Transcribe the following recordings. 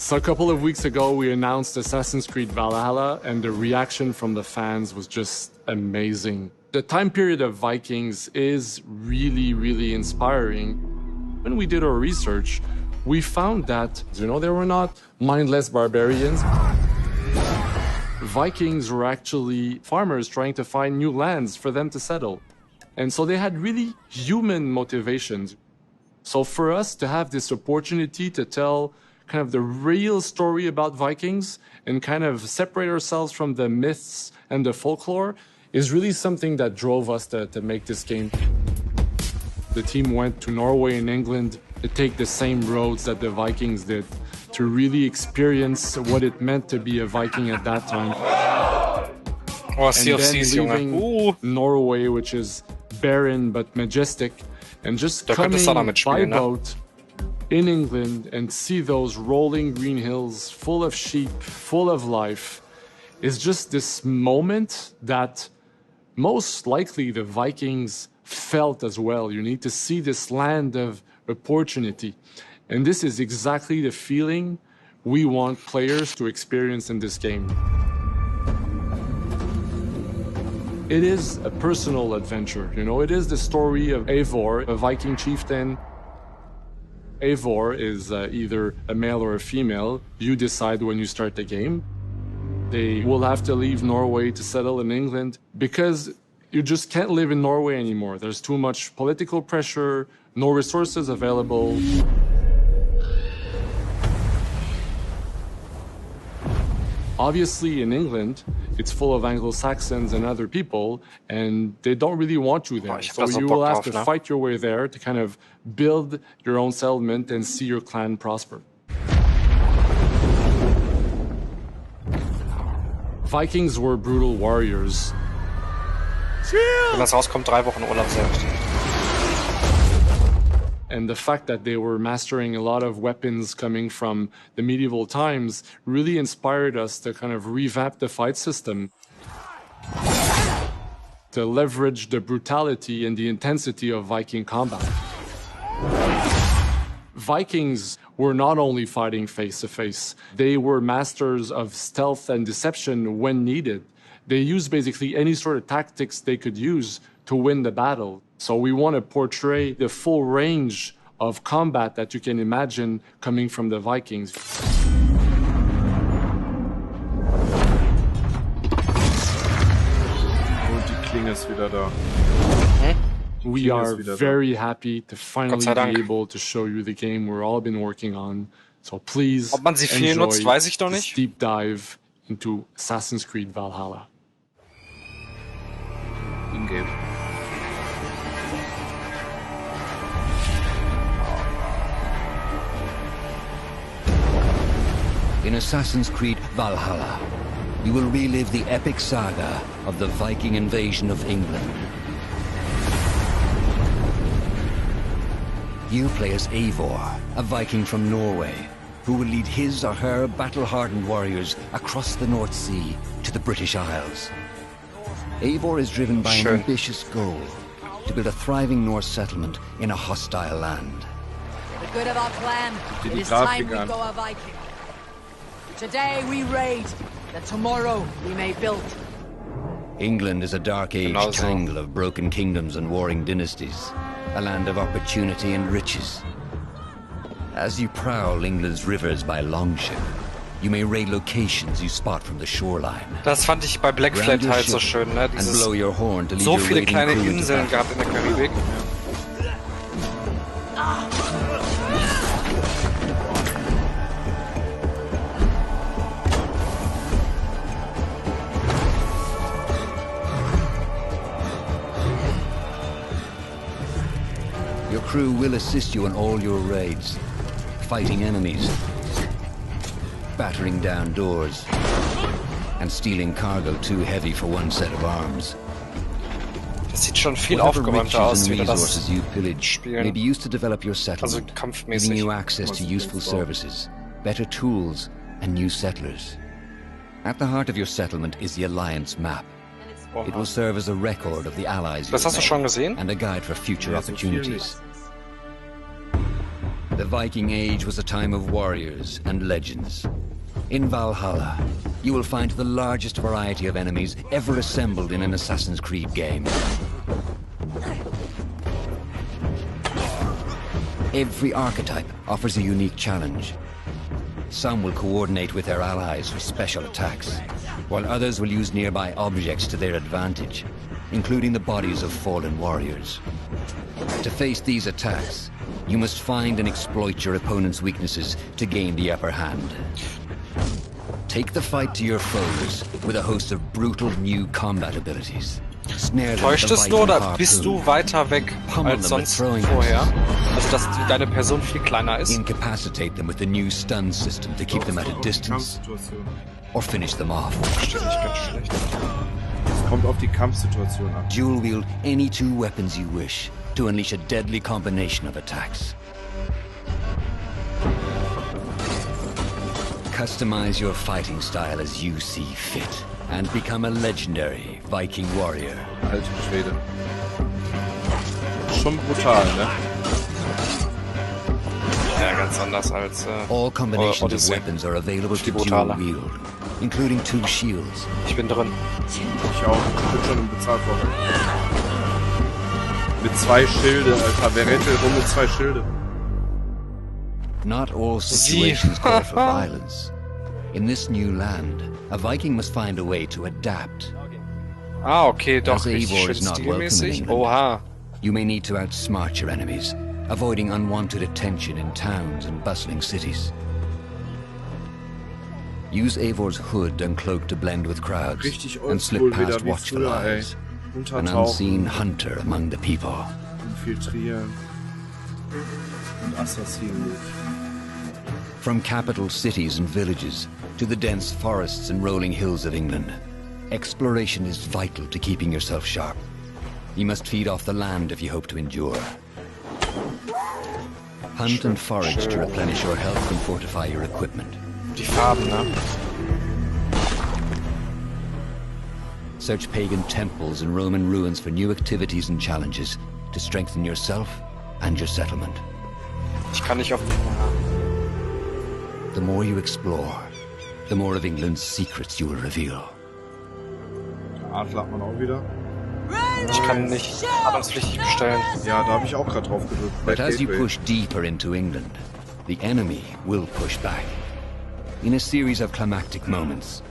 So a couple of weeks ago, we announced Assassin's Creed Valhalla, and the reaction from the fans was just amazing. The time period of Vikings is really, really inspiring. When we did our research, we found that, they were not mindless barbarians. Vikings were actually farmers trying to find new lands for them to settle. And so they had really human motivations. So for us to have this opportunity to tell kind of the real story about Vikings and kind of separate ourselves from the myths and the folklore is really something that drove us to make this game. The team went to Norway and England to take the same roads that the Vikings did, to really experience what it meant to be a Viking at that time. Oh, and then leaving Norway, which is barren but majestic, and just coming by boat in England and see those rolling green hills full of sheep, full of life, is just this moment that most likely the Vikings felt as well. You need to see this land of opportunity. And this is exactly the feeling we want players to experience in this game. It is a personal adventure, it is the story of Eivor, a Viking chieftain. Eivor is either a male or a female. You decide when you start the game. They will have to leave Norway to settle in England because you just can't live in Norway anymore. There's too much political pressure, no resources available. Obviously, in England, it's full of Anglo-Saxons and other people, and they don't really want you there. So you will have to fight your way there to kind of build your own settlement and see your clan prosper. Vikings were brutal warriors. Wenn das rauskommt, 3 Wochen Urlaub selbst. And the fact that they were mastering a lot of weapons coming from the medieval times really inspired us to kind of revamp the fight system, to leverage the brutality and the intensity of Viking combat. Vikings were not only fighting face-to-face, they were masters of stealth and deception when needed. They used basically any sort of tactics they could use to win the battle. So we want to portray the full range of combat that you can imagine coming from the Vikings. Und die Klinge ist wieder da. We are very happy to finally be able to show you the game we've all been working on. So please Ob man sie viel nutzt, weiß ich doch nicht. Deep dive into Assassin's Creed Valhalla. In-game. In Assassin's Creed Valhalla, you will relive the epic saga of the Viking invasion of England. You play as Eivor, a Viking from Norway, who will lead his or her battle-hardened warriors across the North Sea to the British Isles. Eivor is driven by an ambitious goal, to build a thriving Norse settlement in a hostile land. For the good of our clan, it is time we go a Viking. Today we raid, that tomorrow we may build. England is a dark age tangle of broken kingdoms and warring dynasties, a land of opportunity and riches. As you prowl England's rivers by longship, you may raid locations you spot from the shoreline. Das fand ich bei Black Flag halt so schön, ne? Dieses so viele kleine Inseln gab in der Karibik. Your crew will assist you in all your raids, fighting enemies, battering down doors, and stealing cargo too heavy for one set of arms. Das sieht schon viel aufgeräumter aus, wie das you pillage may be used to develop your also settlement, kampfmäßig. giving you access to useful services, better tools, and new settlers. At the heart of your settlement is the Alliance map. It will serve as a record of the allies Das hast du schon gesehen? and a guide for future opportunities. The Viking Age was a time of warriors and legends. In Valhalla, you will find the largest variety of enemies ever assembled in an Assassin's Creed game. Every archetype offers a unique challenge. Some will coordinate with their allies for special attacks, while others will use nearby objects to their advantage, including the bodies of fallen warriors. To face these attacks, you must find and exploit your opponent's weaknesses to gain the upper hand. Take the fight to your foes with a host of brutal new combat abilities. Täuscht es nur, oder bist du weiter weg als sonst vorher? Also, dass deine Person viel kleiner ist? Incapacitate them with the new stun system to keep them at a distance. Or finish them off. Verstehe ich ganz schlecht. Es kommt auf die Kampfsituation an. Dual wield any two weapons you wish to unleash a deadly combination of attacks. Customize your fighting style as you see fit and become a legendary Viking warrior. Alter Schwede. Schon brutal, ne? Ja, ganz anders als All combinations of weapons are available to dual wield, including 2 shields. Ich bin drin. Ich auch. Ich bin schon im Bezahlvorgang. Mit 2 Schilde, Alter. Wer rennt denn rum mit 2 Schilde? Not all situations call for violence. In this new land, a Viking must find a way to adapt. Ah, okay, doch, As richtig Eivor schön is not welcome in stilmäßig. England, Oha. you may need to outsmart your enemies, avoiding unwanted attention in towns and bustling cities. Use Eivor's hood and cloak to blend with crowds Richtig and slip oldschool past wieder wie watchful früher, ey. eyes. An Untertauchen, unseen hunter among the people. infiltrieren und assassinieren. From capital cities and villages to the dense forests and rolling hills of England, exploration is vital to keeping yourself sharp. You must feed off the land if you hope to endure. Hunt and forage to replenish your health and fortify your equipment. Die Farben, ne? Search pagan temples and Roman ruins for new activities and challenges to strengthen yourself and your settlement. Ich kann nicht auf... The more you explore, the more of England's secrets you will reveal. Der Adler hat man auch wieder. Ich kann nicht zahlungspflichtig bestellen. Ja, da habe ich auch gerade drauf gedrückt. But as you push deeper into England, the enemy will push back. In a series of climactic moments,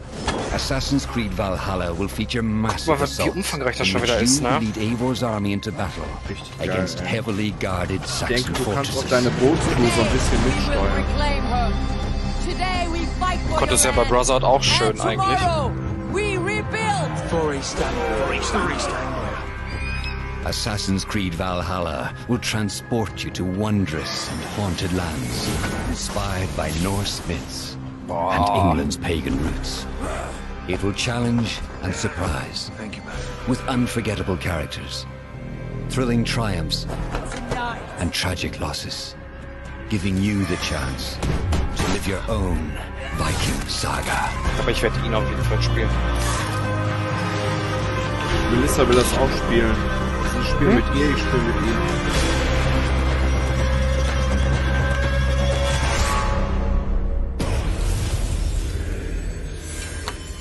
Assassin's Creed Valhalla will feature massive Guck mal, wie assaults umfangreich das in schon which wieder ist, you ne? lead Eivor's army into battle Richtig geil, against ey. heavily guarded Ich Saxon denke, du kannst auch fortresses. deine Bootskrew so ein bisschen We will mitsteuern. reclaim her. Today we fight for Konnte es ja your bei land. Brotherhood auch And schön eigentlich. tomorrow we rebuild. Assassin's Creed Valhalla will transport you to wondrous and haunted lands, inspired by Norse myths and England's pagan roots. It will challenge and surprise, with unforgettable characters, thrilling triumphs, and tragic losses, giving you the chance to live your own Viking saga. Aber ich werde ihn auf jeden Fall spielen. Melissa will das auch spielen. Sie spielt mit ihr, ich spiele mit ihm.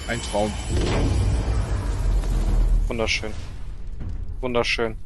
Ein Traum. Wunderschön. Wunderschön.